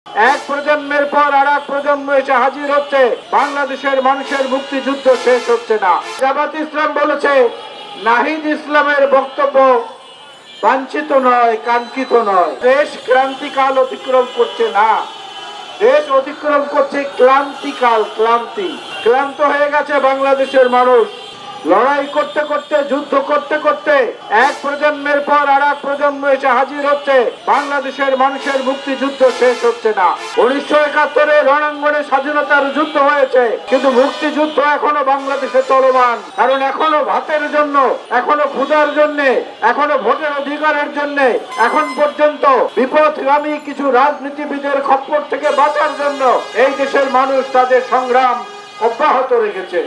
এক প্রজন্মের পর আর এক প্রজন্ম এসে হাজির হচ্ছে, বাংলাদেশের মানুষের মুক্তিযুদ্ধ শেষ হচ্ছে না। জামাত ইসলাম বলেছে নাহিদ ইসলামের বক্তব্য বাঞ্ছিত নয়, কাঙ্ক্ষিত নয়। দেশ ক্রান্তিকাল অতিক্রম করছে না, দেশ অতিক্রম করছে ক্লান্তিকাল। ক্লান্ত হয়ে গেছে বাংলাদেশের মানুষ। লড়াই করতে করতে, যুদ্ধ করতে করতে এক প্রজন্মের পর আর এক প্রজন্ম এসে হাজির হচ্ছে, বাংলাদেশের মানুষের মুক্তিযুদ্ধ শেষ হচ্ছে না। 1971-এ রণাঙ্গনে স্বাধীনতার যুদ্ধ হয়েছে, কিন্তু মুক্তিযুদ্ধ এখনো বাংলাদেশে চলমান। কারণ এখনো ভাতের জন্য, এখনো ক্ষুধার জন্য, এখনো ভোটের অধিকারের জন্য, এখন পর্যন্ত বিপথগামী কিছু রাজনীতিবিদের খপ্পর থেকে বাঁচার জন্য এই দেশের মানুষ তাদের সংগ্রাম অব্যাহত রেখেছে।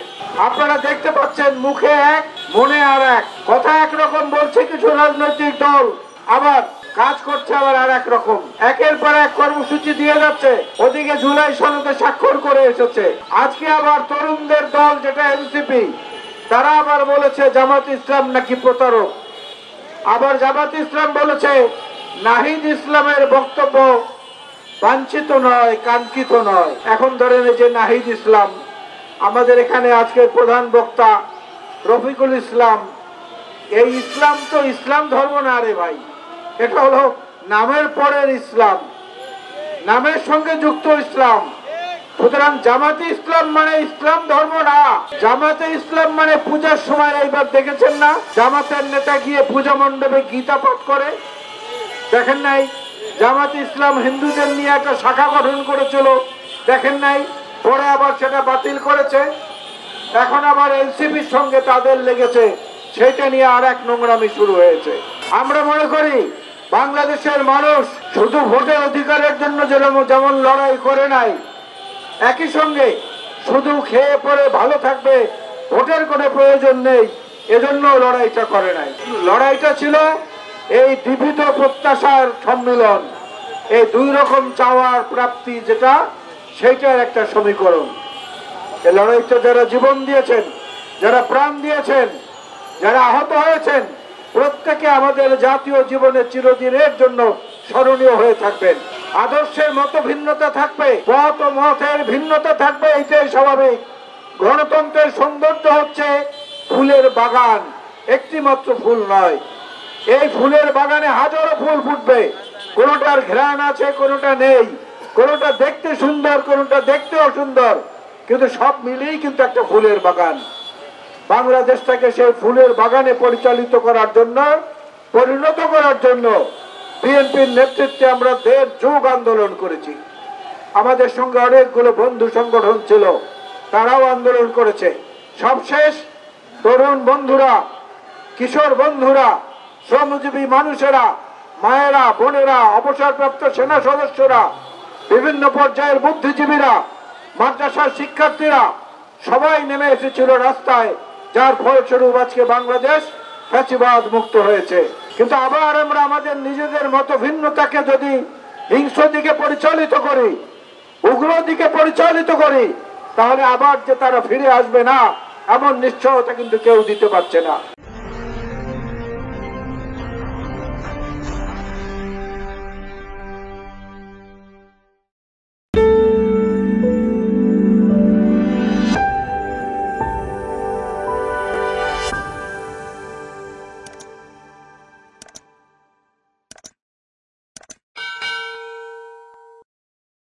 আপনারা দেখতে পাচ্ছেন মুখে এক, মনে আর এক। কথা একরকম বলছে কিছু রাজনৈতিক দল, আবার কাজ করছে আবার আর এক রকম। একের পর এক কর্মসূচি দিয়ে যাচ্ছে, ওদিকে জুলাই সনদে স্বাক্ষর করে এসেছে। আজকে আবার তরুণদের দল যেটা এনসিপি, তারা আবার বলেছে জামাত ইসলাম নাকি প্রতারক। আবার জামাত ইসলাম বলেছে নাহিদ ইসলামের বক্তব্য বাঞ্ছিত নয়, কাঙ্ক্ষিত নয়। এখন ধরেন এই যে নাহিদ ইসলাম, আমাদের এখানে আজকের প্রধান বক্তা রফিকুল ইসলাম, এই ইসলাম তো ইসলাম ধর্ম না রে ভাই, এটা হলো নামের পরের ইসলাম, নামের সঙ্গে যুক্ত ইসলাম। সুতরাং জামাতে ইসলাম মানে ইসলাম ধর্ম না। জামাতে ইসলাম মানে পূজার সময়, এইবার দেখেছেন না জামাতের নেতা গিয়ে পূজা মণ্ডপে গীতা পাঠ করে? দেখেন নাই? জামাতে ইসলাম হিন্দুদের নিয়ে একটা শাখা গঠন করেছিল, দেখেন নাই? পরে আবার সেটা বাতিল করেছে। এখন আবার এনসিপির সঙ্গে তাদের লেগেছে, সেটা নিয়ে আর এক নোংরামি শুরু হয়েছে। আমরা মনে করি বাংলাদেশের মানুষ শুধু ভোটের অধিকারের জন্য যেমন লড়াই করে নাই, একই সঙ্গে শুধু খেয়ে পরে ভালো থাকবে, ভোটের কোনো প্রয়োজন নেই, এজন্য লড়াইটা করে নাই। লড়াইটা ছিল এই দীপিত প্রত্যাশার সম্মিলন, এই দুই রকম চাওয়ার প্রাপ্তি, যেটা সেইটার একটা সমীকরণ। এই লড়াইটা যারা জীবন দিয়েছেন, যারা প্রাণ দিয়েছেন, যারা আহত হয়েছেন, প্রত্যেকে আমাদের জাতীয় জীবনে চিরদিনের জন্য স্মরণীয় হয়ে থাকবেন। আদর্শের মত ভিন্নতা থাকবে, পথ ও মতের ভিন্নতা থাকবে, এইটাই স্বাভাবিক। গণতন্ত্রের সৌন্দর্য হচ্ছে ফুলের বাগান, একটি মাত্র ফুল নয়। এই ফুলের বাগানে হাজারো ফুল ফুটবে, কোনোটার ঘ্রাণ আছে, কোনোটা নেই, কোনোটা দেখতে সুন্দর, কোনোটা দেখতে অসুন্দর, কিন্তু সব মিলেই কিন্তু একটা ফুলের বাগান। বাংলাদেশটাকে সেই ফুলের বাগানে পরিচালিত করার জন্য, পরিণত করার জন্য বিএনপির নেতৃত্বে আমরা 1.5 যুগ আন্দোলন করেছি। আমাদের সঙ্গে অনেকগুলো বন্ধু সংগঠন ছিল, তারাও আন্দোলন করেছে। সবশেষ তরুণ বন্ধুরা, কিশোর বন্ধুরা, শ্রমজীবী মানুষেরা, মায়েরা, বোনেরা, অবসরপ্রাপ্ত সেনা সদস্যরা, বিভিন্ন পর্যায়ের বুদ্ধিজীবীরা, মাদ্রাসার শিক্ষার্থীরা সবাই নেমে এসেছিল রাস্তায়, যার ফলস্বরূপ আজকে বাংলাদেশ ফ্যাসিবাদ মুক্ত হয়েছে। কিন্তু আবার আমরা আমাদের নিজেদের মতো ভিন্নতাকে যদি হিংস্র দিকে পরিচালিত করি, উগ্র দিকে পরিচালিত করি, তাহলে আবার যে তারা ফিরে আসবে না, এমন নিশ্চয়তা কিন্তু কেউ দিতে পারছে না।